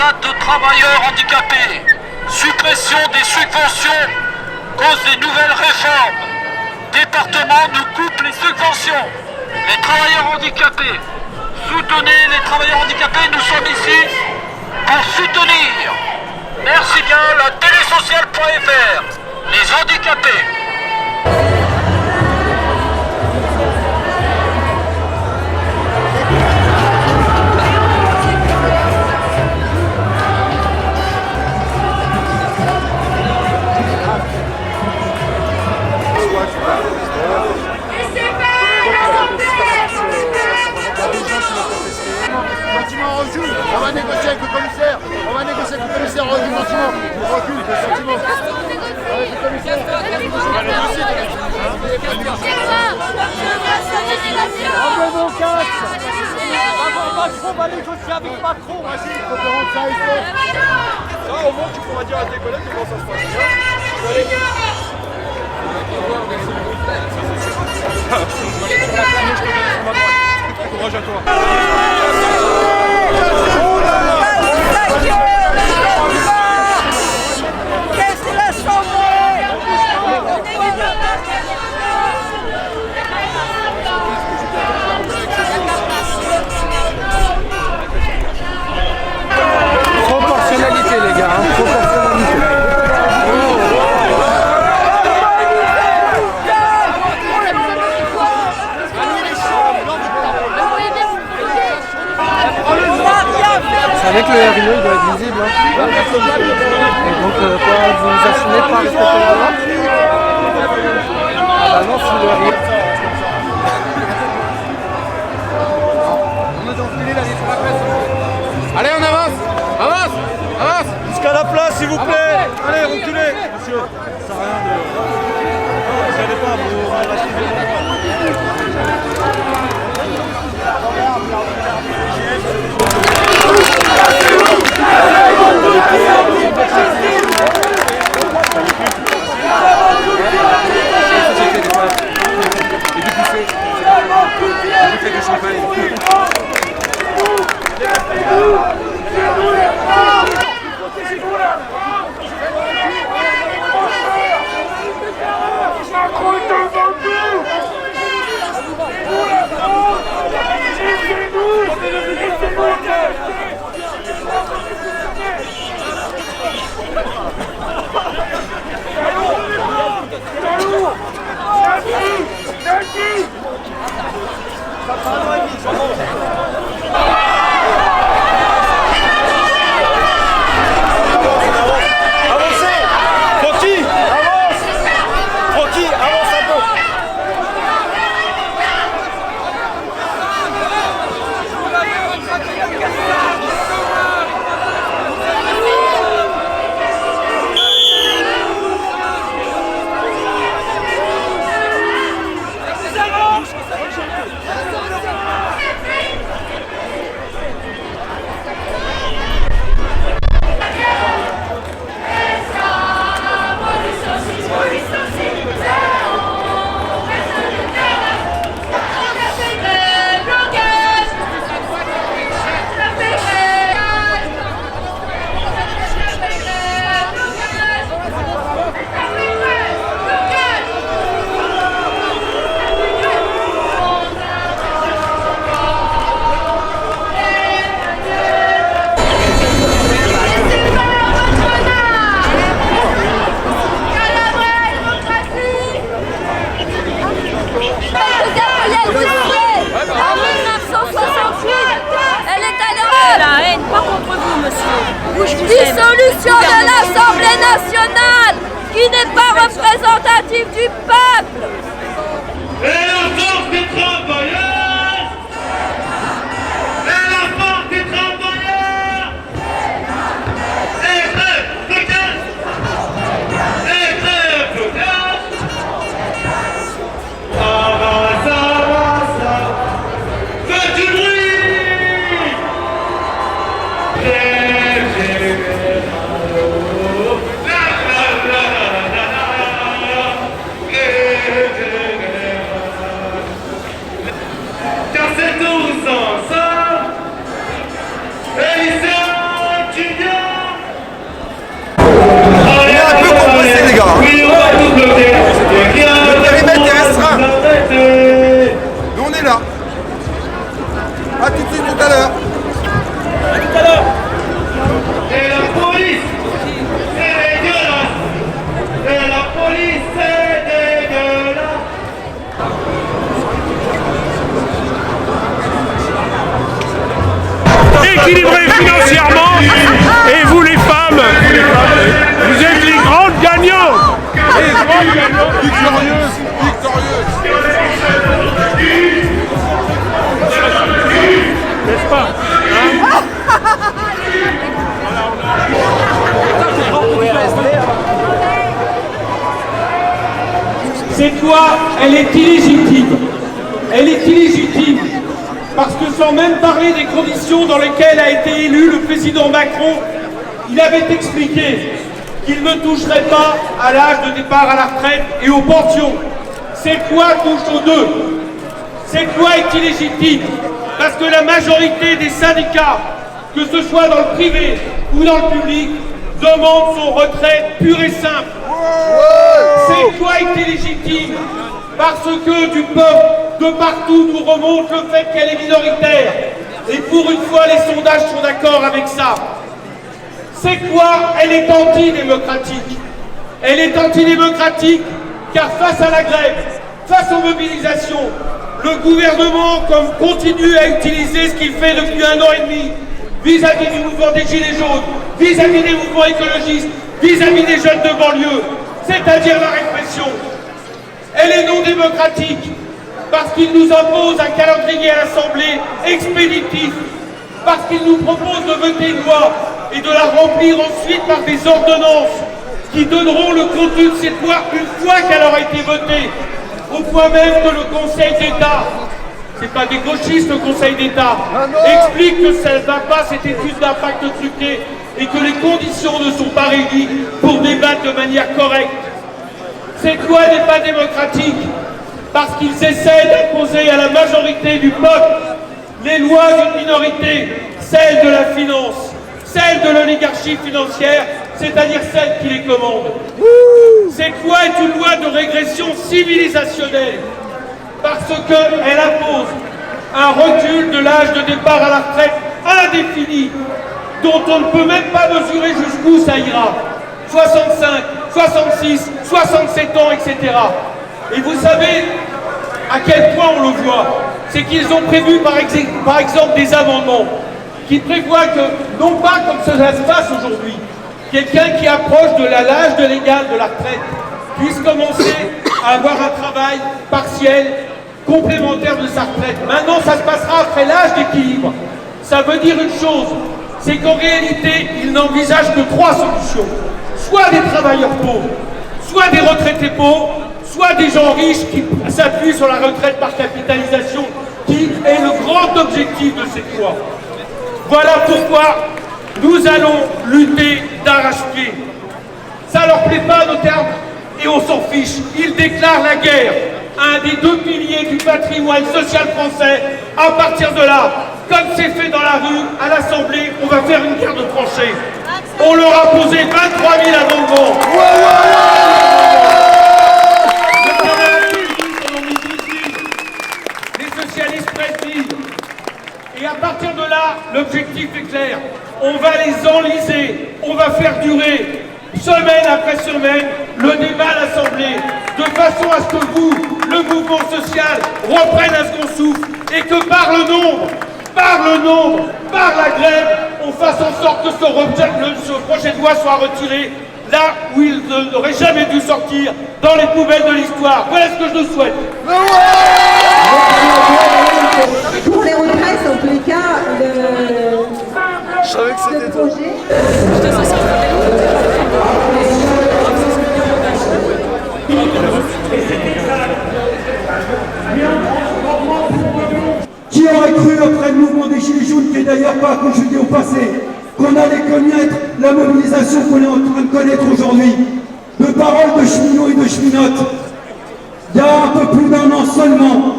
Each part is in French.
ambassade de travailleurs handicapés. Suppression des subventions cause des nouvelles réformes. Département nous coupe les subventions. Les travailleurs handicapés. Soutenez les travailleurs handicapés, nous sommes ici pour soutenir. Merci bien, la télésociale.fr. Les handicapés. On va négocier avec le commissaire. On va négocier avec le commissaire. On recule gentiment. On recule gentiment. Avec le commissaire. Enlevez vos casques. Macron va négocier avec Macron. Vas-y, il faut que rendre ça effet. Ça, au moins, tu pourras dire à tes collègues comment ça se passe. Courage à toi. Proportionnalité les gars, hein, proportionnalité. C'est avec le RIE, il doit être visible. Hein. Et donc, quoi, vous assumez de pas respecter la loi? Ah bah non, si le RIE... Allez, on avance. Avance. Avance. Jusqu'à la place, s'il vous plaît. Allez, reculez. Monsieur, ça sert à rien de... Vous n'allez pas, vous lâchez. Dissolution de l'Assemblée nationale qui n'est pas représentative du peuple. Et la force des travailleurs. Et la force des travailleurs. Et grève blocage. Et grève blocage. Ça. Faites du bruit. déséquilibrés financièrement, et vous les femmes, vous êtes les grandes gagnantes. Les grandes gagnantes. Victorieuse, victorieuse. N'est-ce pas, hein? Cette loi, elle est illégitime. Elle est illégitime parce que sans même parler des conditions dans lesquelles a été élu le président Macron, il avait expliqué qu'il ne toucherait pas à l'âge de départ à la retraite et aux pensions. Cette loi touche aux deux. Cette loi est illégitime parce que la majorité des syndicats, que ce soit dans le privé ou dans le public, demandent son retrait pur et simple. Cette loi est illégitime parce que du peuple, de partout, nous remonte le fait qu'elle est minoritaire. Et pour une fois, les sondages sont d'accord avec ça. Cette loi, elle est antidémocratique. Elle est antidémocratique car face à la grève, face aux mobilisations, le gouvernement continue à utiliser ce qu'il fait depuis 1 an et demi vis-à-vis du mouvement des Gilets jaunes, vis-à-vis des mouvements écologistes, vis-à-vis des jeunes de banlieue, c'est-à-dire la répression. Elle est non démocratique parce qu'il nous impose un calendrier à l'Assemblée expéditif, parce qu'il nous propose de voter une loi et de la remplir ensuite par des ordonnances qui donneront le contenu de cette loi une fois qu'elle aura été votée, au point même que le Conseil d'État, c'est pas des gauchistes le Conseil d'État, explique que ça ne va pas cette étude d'impact truquée et que les conditions ne sont pas réunies pour débattre de manière correcte. Cette loi n'est pas démocratique parce qu'ils essaient d'imposer à la majorité du peuple les lois d'une minorité, celle de la finance, celle de l'oligarchie financière, c'est-à-dire celle qui les commande. Cette loi est une loi de régression civilisationnelle parce qu'elle impose un recul de l'âge de départ à la retraite indéfini, dont on ne peut même pas mesurer jusqu'où ça ira. 65, 66, 67 ans, etc. Et vous savez à quel point on le voit, c'est qu'ils ont prévu par exemple des amendements qui prévoient que, non pas comme ça se passe aujourd'hui, quelqu'un qui approche de l'âge de légal de la retraite puisse commencer à avoir un travail partiel, complémentaire de sa retraite. Maintenant, ça se passera après l'âge d'équilibre. Ça veut dire une chose, c'est qu'en réalité, ils n'envisagent que 3 solutions. Soit des travailleurs pauvres, soit des retraités pauvres, soit des gens riches qui s'appuient sur la retraite par capitalisation, qui est le grand objectif de cette loi. Voilà pourquoi nous allons lutter d'arrache-pied. Ça leur plaît pas nos termes et on s'en fiche. Ils déclarent la guerre à un des 2 piliers du patrimoine social français. À partir de là, comme c'est fait dans la rue, à l'Assemblée, on va faire une guerre de tranchées. On leur a posé 23 000 amendements. Les socialistes prennent. Et à partir de là, l'objectif est clair. On va les enliser, on va faire durer, semaine après semaine, le débat à l'Assemblée, de façon à ce que vous, le mouvement social, reprenne un second souffle et que par le nombre, par la grève, on fasse en sorte que ce projet de loi soit retiré là où il n'aurait jamais dû sortir, dans les poubelles de l'histoire. Voilà ce que je nous souhaite. Pour les retraites, en tous les cas, le projet... Qui aurait cru après le mouvement des Gilets jaunes, qui n'est d'ailleurs pas conjugué au passé, qu'on allait connaître la mobilisation qu'on est en train de connaître aujourd'hui? De paroles de cheminots et de cheminotes, il y a un peu plus d'1 an seulement,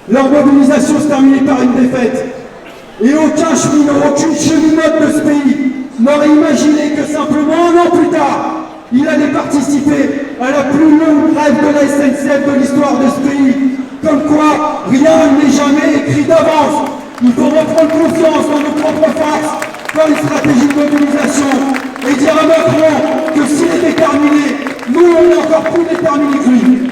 leur mobilisation se terminait par une défaite. Et aucun cheminot, aucune cheminote de ce pays n'aurait imaginé que simplement 1 an plus tard, il allait participer à la plus longue grève de la SNCF de l'histoire de ce pays. Comme quoi, rien n'est jamais écrit d'avance. Il faut reprendre confiance dans nos propres forces, dans les stratégies de mobilisation, et dire à Macron que s'il est déterminé, nous on est encore plus déterminés que lui.